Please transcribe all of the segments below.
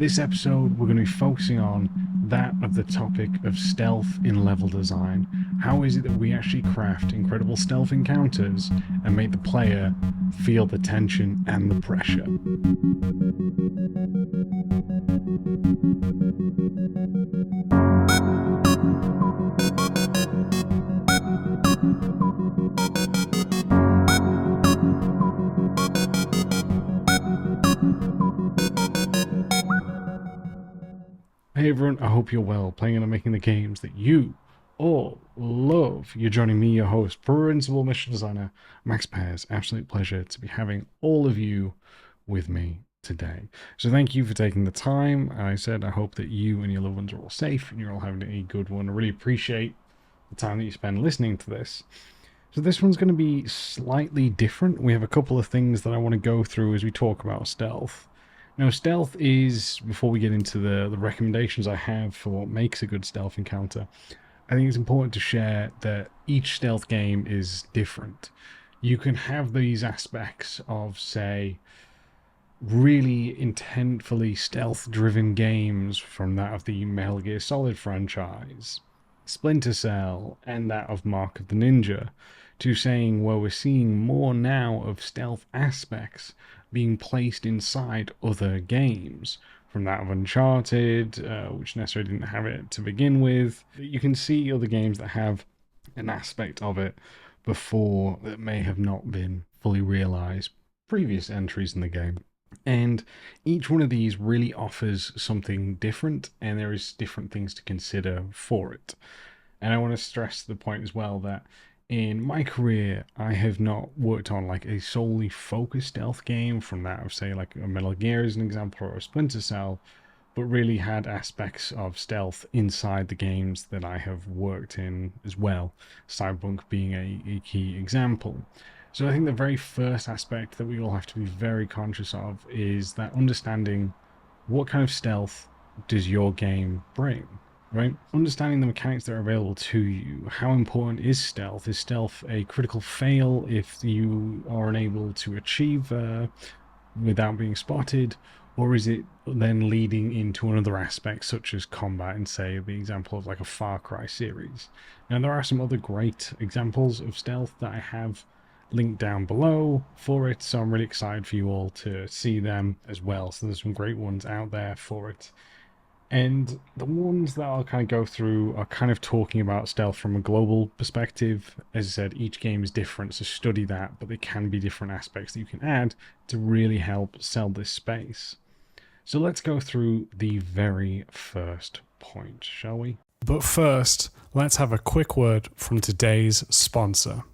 This episode, we're going to be focusing on that of the topic of stealth in level design. How is it that we actually craft incredible stealth encounters and make the player feel the tension and the pressure? Hey everyone, I hope you're well, playing and making the games that you all love. You're joining me, your host, Principal Mission Designer, Max Pears. Absolute pleasure to be having all of you with me today. So thank you for taking the time. I said I hope that you and your loved ones are all safe and you're all having a good one. I really appreciate the time that you spend listening to this. So this one's going to be slightly different. We have a couple of things that I want to go through as we talk about stealth. Now, stealth is, before we get into the recommendations I have for what makes a good stealth encounter, I think it's important to share that each stealth game is different. You can have these aspects of, say, really intentfully stealth-driven games from that of the Metal Gear Solid franchise, Splinter Cell, and that of Mark of the Ninja, to saying where we're seeing more now of stealth aspects being placed inside other games, from that of Uncharted, which necessarily didn't have it to begin with. You can see other games that have an aspect of it before that may have not been fully realized previous entries in the game. And each one of these really offers something different, and there is different things to consider for it. And I want to stress the point as well that in my career, I have not worked on like a solely focused stealth game from that of, say, like a Metal Gear as an example, or a Splinter Cell, but really had aspects of stealth inside the games that I have worked in as well, Cyberpunk being a key example. So I think the very first aspect that we all have to be very conscious of is that understanding what kind of stealth does your game bring. Right? Understanding the mechanics that are available to you. How important is stealth? Is stealth a critical fail if you are unable to achieve without being spotted? Or is it then leading into another aspect such as combat and, say, the example of like a Far Cry series? Now, there are some other great examples of stealth that I have linked down below for it, so I'm really excited for you all to see them as well. So there's some great ones out there for it. And the ones that I'll kind of go through are kind of talking about stealth from a global perspective. As I said, each game is different, so study that, but there can be different aspects that you can add to really help sell this space. So let's go through the very first point, shall we? But first, let's have a quick word from today's sponsor.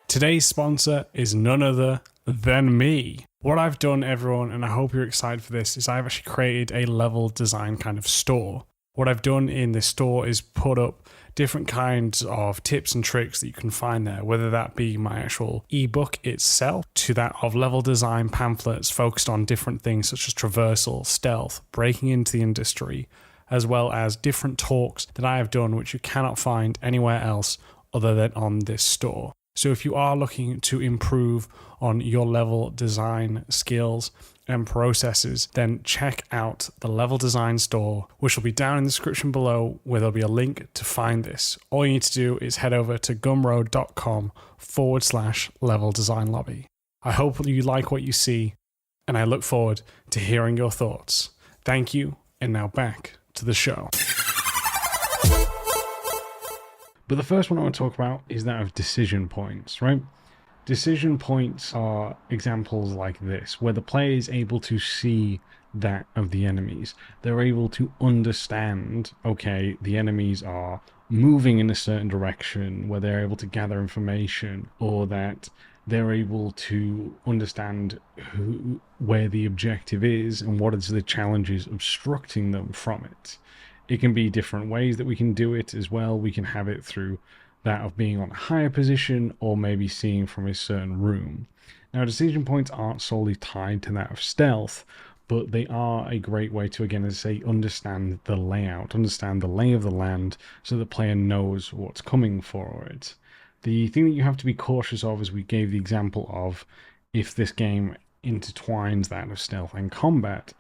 Today's sponsor is none other than me. What I've done, everyone, and I hope you're excited for this, is I've actually created a level design kind of store. What I've done in this store is put up different kinds of tips and tricks that you can find there, whether that be my actual ebook itself, to that of level design pamphlets focused on different things such as traversal, stealth, breaking into the industry, as well as different talks that I have done which you cannot find anywhere else other than on this store. So if you are looking to improve on your level design skills and processes, then check out the level design store, which will be down in the description below, where there'll be a link to find this. All you need to do is head over to gumroad.com/level design lobby. I hope you like what you see, and I look forward to hearing your thoughts. Thank you, and now back to the show. But the first one I want to talk about is that of decision points, right? Decision points are examples like this, where the player is able to see that of the enemies. They're able to understand, okay, the enemies are moving in a certain direction, where they're able to gather information, or that they're able to understand where the objective is and what is the challenges obstructing them from it. It can be different ways that we can do it as well. We can have it through that of being on a higher position or maybe seeing from a certain room. Now, decision points aren't solely tied to that of stealth, but they are a great way to, again, as I say, understand the layout, understand the lay of the land so the player knows what's coming for it. The thing that you have to be cautious of, as we gave the example of, if this game intertwines that of stealth and combat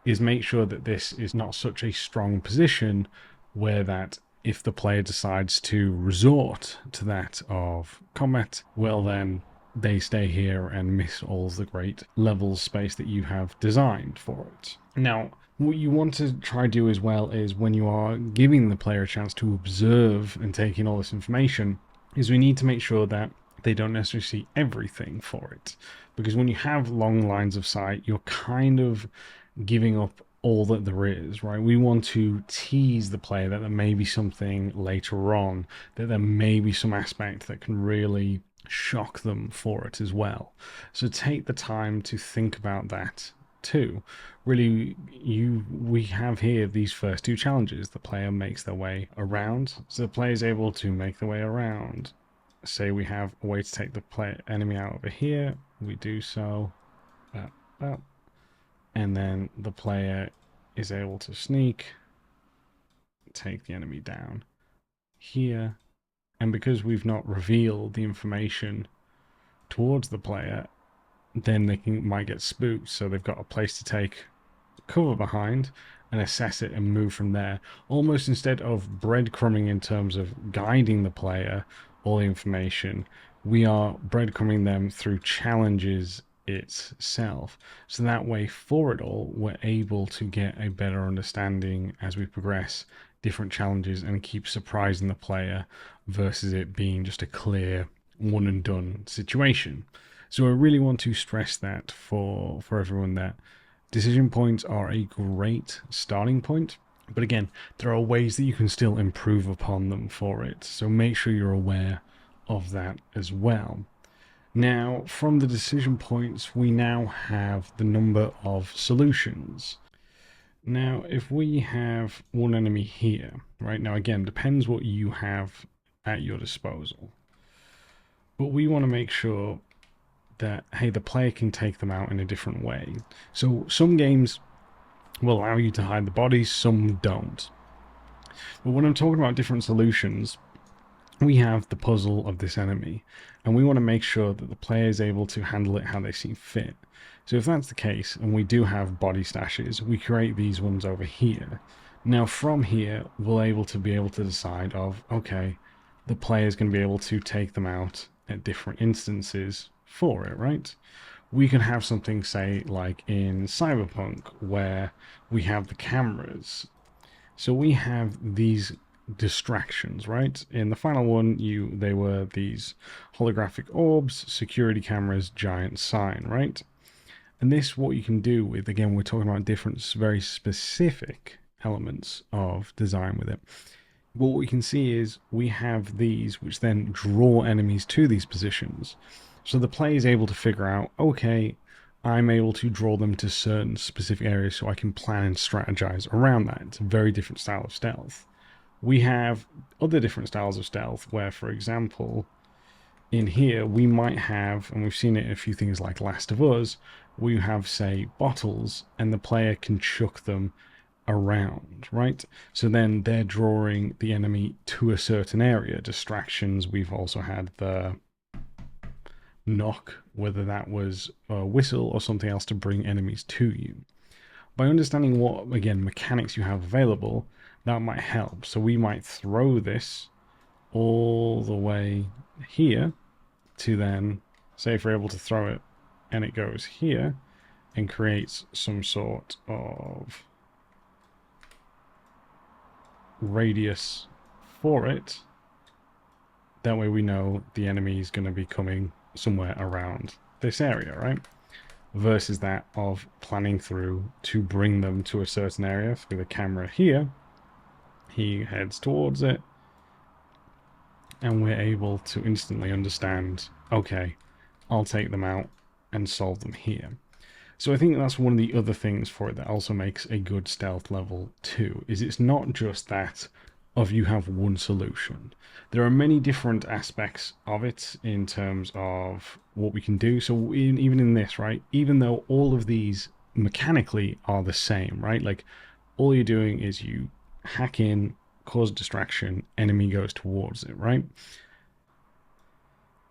is make sure that this is not such a strong position where that if the player decides to resort to that of combat, well then they stay here and miss all the great level space that you have designed for it. Now, what you want to try to do as well is when you are giving the player a chance to observe and take in all this information, is we need to make sure that they don't necessarily see everything for it. Because when you have long lines of sight, you're kind of giving up all that there is, right? We want to tease the player that there may be something later on, that there may be some aspect that can really shock them for it as well. So take the time to think about that too. Really, we have here these first two challenges. The player makes their way around, so the player is able to make their way around. Say we have a way to take the enemy out over here, we do so, and then the player is able to sneak, take the enemy down here, and because we've not revealed the information towards the player, then they might get spooked, so they've got a place to take cover behind and assess it and move from there. Almost instead of breadcrumbing in terms of guiding the player all the information, we are breadcrumbing them through challenges itself. So that way, for it all, we're able to get a better understanding as we progress different challenges and keep surprising the player versus it being just a clear one and done situation. So I really want to stress that for everyone that decision points are a great starting point. But again, there are ways that you can still improve upon them for it. So make sure you're aware of that as well. Now, from the decision points, we now have the number of solutions. Now, if we have one enemy here, right now, again, depends what you have at your disposal. But we want to make sure that, hey, the player can take them out in a different way. So some games will allow you to hide the bodies, some don't. But when I'm talking about different solutions, we have the puzzle of this enemy, and we want to make sure that the player is able to handle it how they see fit. So if that's the case, and we do have body stashes, we create these ones over here. Now from here, we'll able to decide of, okay, the player is going to be able to take them out at different instances for it, right? We can have something, say, like in Cyberpunk, where we have the cameras. So we have these distractions, right? In the final one, they were these holographic orbs, security cameras, giant sign, right? And this, what you can do with, again, we're talking about different, very specific elements of design with it. What we can see is we have these, which then draw enemies to these positions. So the player is able to figure out, okay, I'm able to draw them to certain specific areas so I can plan and strategize around that. It's a very different style of stealth. We have other different styles of stealth where, for example, in here we might have, and we've seen it in a few things like Last of Us, we have, say, bottles, and the player can chuck them around, right? So then they're drawing the enemy to a certain area. Distractions, we've also had the knock, whether that was a whistle or something else to bring enemies to you. By understanding what, again, mechanics you have available, that might help. So we might throw this all the way here to then, say if we're able to throw it and it goes here and creates some sort of radius for it, that way we know the enemy is going to be coming somewhere around this area, right? Versus that of planning through to bring them to a certain area through the camera here. He heads towards it, and we're able to instantly understand, okay, I'll take them out and solve them here. So I think that's one of the other things for it that also makes a good stealth level too, is it's not just that of you have one solution. There are many different aspects of it in terms of what we can do. So even in this, right, even though all of these mechanically are the same, right, like all you're doing is you hack in, cause distraction, enemy goes towards it, right?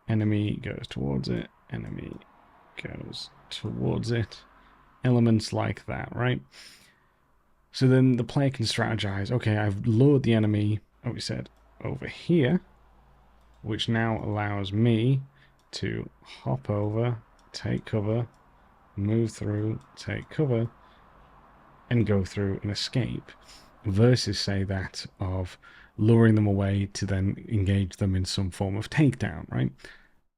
Enemy goes towards it, enemy goes towards it. Elements like that, right? So then the player can strategize. Okay, I've lured the enemy, we said, over here, which now allows me to hop over, take cover, move through, take cover, and go through and escape. Versus, say, that of luring them away to then engage them in some form of takedown, right?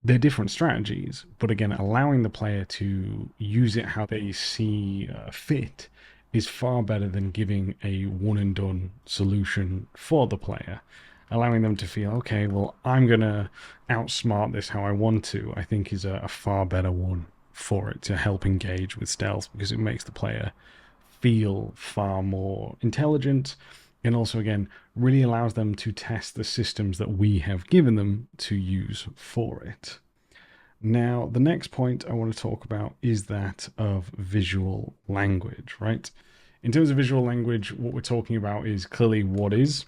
They're different strategies, but again, allowing the player to use it how they see fit is far better than giving a one and done solution for the player. Allowing them to feel, okay, well, I'm going to outsmart this how I want to, I think is a far better one for it to help engage with stealth, because it makes the player feel far more intelligent, and also again really allows them to test the systems that we have given them to use for it. Now, the next point I want to talk about is that of visual language, right? In terms of visual language, what we're talking about is clearly what is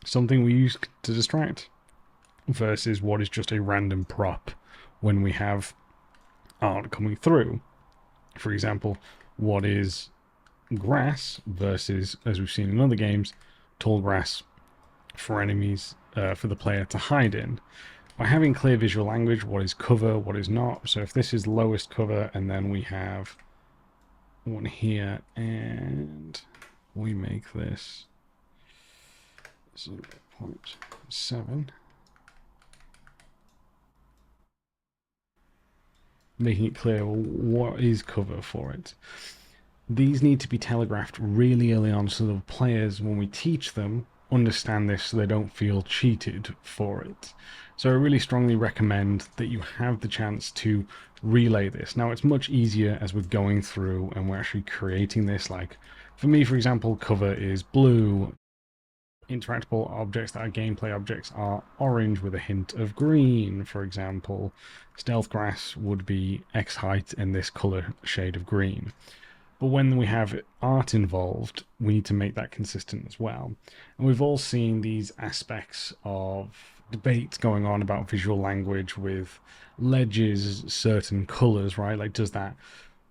something we use to distract versus what is just a random prop when we have art coming through. For example, what is grass versus, as we've seen in other games, tall grass for enemies, for the player to hide in. By having clear visual language, what is cover, what is not. So if this is lowest cover, and then we have one here, and we make this 0.7, making it clear what is cover for it. These need to be telegraphed really early on so the players, when we teach them, understand this so they don't feel cheated for it. So I really strongly recommend that you have the chance to relay this. Now, it's much easier as we're going through and we're actually creating this. Like, for me, for example, cover is blue. Interactable objects that are gameplay objects are orange with a hint of green, for example. Stealth grass would be X height and this color shade of green. But when we have art involved, we need to make that consistent as well. And we've all seen these aspects of debate going on about visual language with ledges, certain colors, right? Like, does that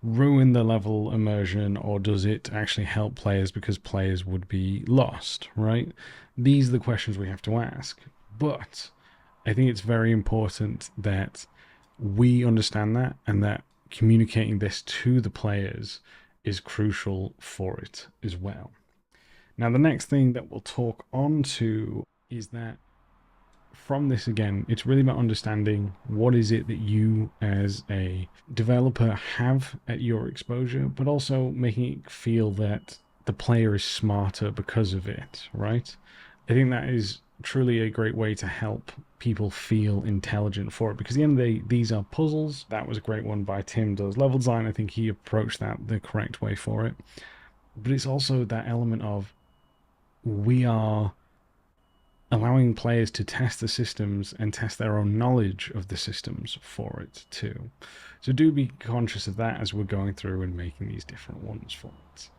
ruin the level immersion, or does it actually help players because players would be lost, right? These are the questions we have to ask. But I think it's very important that we understand that, and that communicating this to the players is crucial for it as well. Now, the next thing that we'll talk on to is that from this, again, it's really about understanding what is it that you as a developer have at your exposure, but also making it feel that the player is smarter because of it, right? I think that is truly a great way to help people feel intelligent for it, because at the end of the day, these are puzzles. That was a great one by Tim Does Level Design. I think he approached that the correct way for it. But it's also that element of we are allowing players to test the systems and test their own knowledge of the systems for it too. So do be conscious of that as we're going through and making these different ones for it.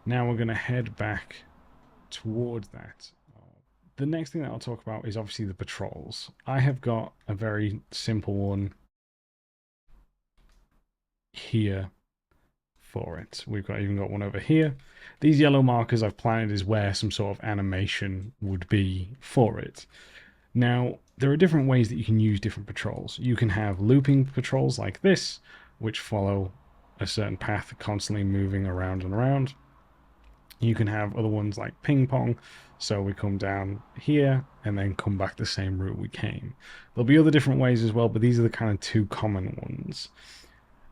Now we're going to head back towards that. The next thing that I'll talk about is obviously the patrols. I have got a very simple one here for it. We've even got one over here. These yellow markers I've planted is where some sort of animation would be for it. Now, there are different ways that you can use different patrols. You can have looping patrols like this, which follow a certain path, constantly moving around and around. You can have other ones like ping pong, so we come down here and then come back the same route we came. There'll be other different ways as well, but these are the kind of two common ones.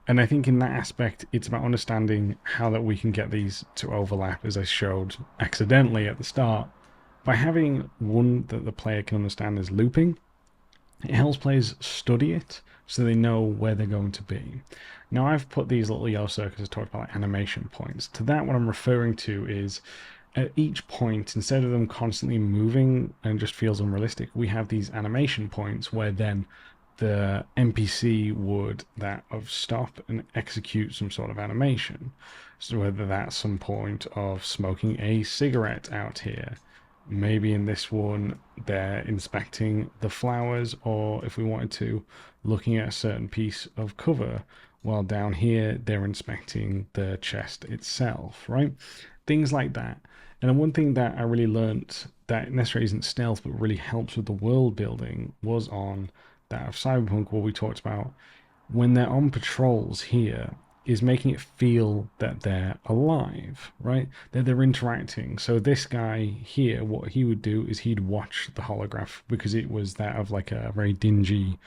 And I think in that aspect, it's about understanding how that we can get these to overlap, as I showed accidentally at the start. By having one that the player can understand as looping, it helps players study it so they know where they're going to be. Now, I've put these little yellow circles to talk about like animation points. To that, what I'm referring to is at each point, instead of them constantly moving and just feels unrealistic, we have these animation points where then the NPC would that of stop and execute some sort of animation. So whether that's some point of smoking a cigarette out here, maybe in this one they're inspecting the flowers, or if we wanted to, looking at a certain piece of cover, while down here they're inspecting the chest itself, right? Things like that. And one thing that I really learnt that necessarily isn't stealth but really helps with the world building was on that of Cyberpunk, where we talked about when they're on patrols here is making it feel that they're alive, right? That they're interacting. So this guy here, what he would do is he'd watch the holograph because it was that of like a very dingy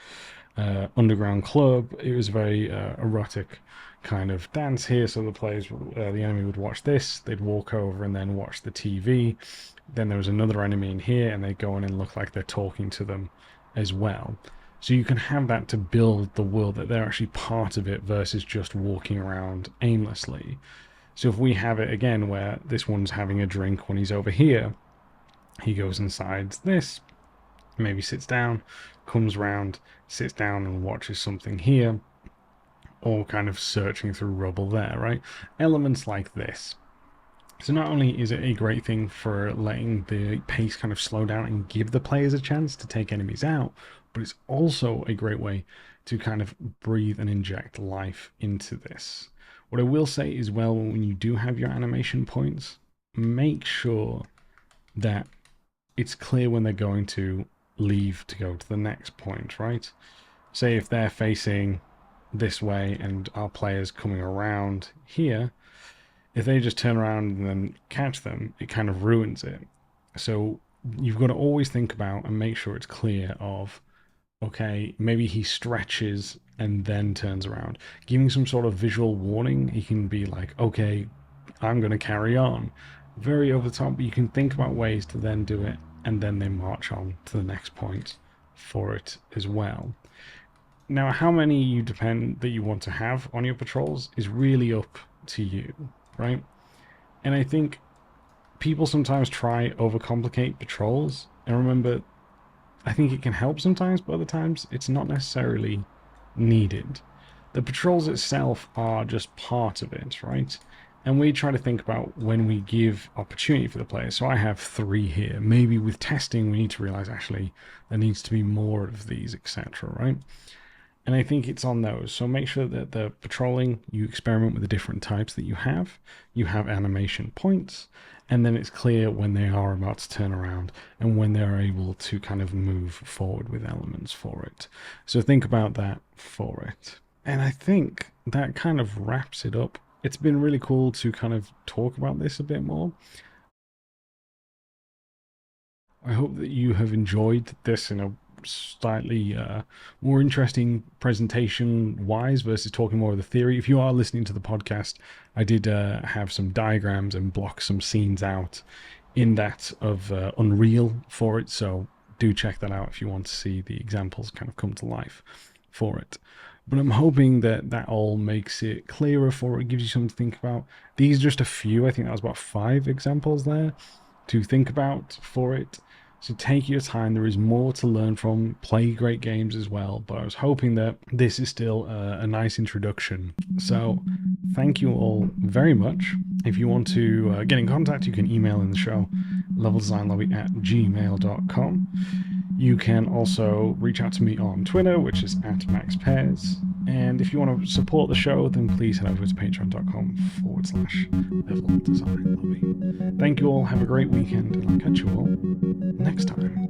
underground club. It was very erotic kind of dance here. So the players, the enemy would watch this, they'd walk over and then watch the TV. Then there was another enemy in here, and they'd go in and look like they're talking to them as well. So you can have that to build the world that they're actually part of it versus just walking around aimlessly. So if we have it again where this one's having a drink when he's over here, he goes inside this, maybe sits down, comes round, sits down and watches something here, or kind of searching through rubble there, right? Elements like this. So not only is it a great thing for letting the pace kind of slow down and give the players a chance to take enemies out, but it's also a great way to kind of breathe and inject life into this. What I will say is, well, when you do have your animation points, make sure that it's clear when they're going to leave to go to the next point, right? Say if they're facing this way and our player's coming around here, if they just turn around and then catch them, it kind of ruins it. So you've got to always think about and make sure it's clear of, okay, maybe he stretches and then turns around. Giving some sort of visual warning, he can be like, okay, I'm going to carry on. Very over the top, but you can think about ways to then do it, and then they march on to the next point for it as well. Now, how many that you want to have on your patrols is really up to you, right? And I think people sometimes try overcomplicate patrols, and remember, I think it can help sometimes, but other times it's not necessarily needed. The patrols itself are just part of it, right? And we try to think about when we give opportunity for the players. So I have 3 here. Maybe with testing, we need to realize actually there needs to be more of these, etc., right? And I think it's on those. So make sure that the patrolling, you experiment with the different types that you have. You have animation points, and then it's clear when they are about to turn around and when they're able to kind of move forward with elements for it. So think about that for it. And I think that kind of wraps it up. It's been really cool to kind of talk about this a bit more. I hope that you have enjoyed this in a slightly more interesting presentation wise versus talking more of the theory. If you are listening to the podcast, I did have some diagrams and block some scenes out in that of Unreal for it, so do check that out if you want to see the examples kind of come to life for it. But I'm hoping that that all makes it clearer for it, gives you something to think about. These are just a few. I think that was about 5 examples there to think about for it. So take your time. There is more to learn from. Play great games as well. But I was hoping that this is still a nice introduction. So thank you all very much. If you want to get in contact, you can email in the show, leveldesignlobby@gmail.com. You can also reach out to me on Twitter, which is @MaxPairs. And if you want to support the show, then please head over to patreon.com/leveldesignlobby. Thank you all. Have a great weekend, and I'll catch you all next time.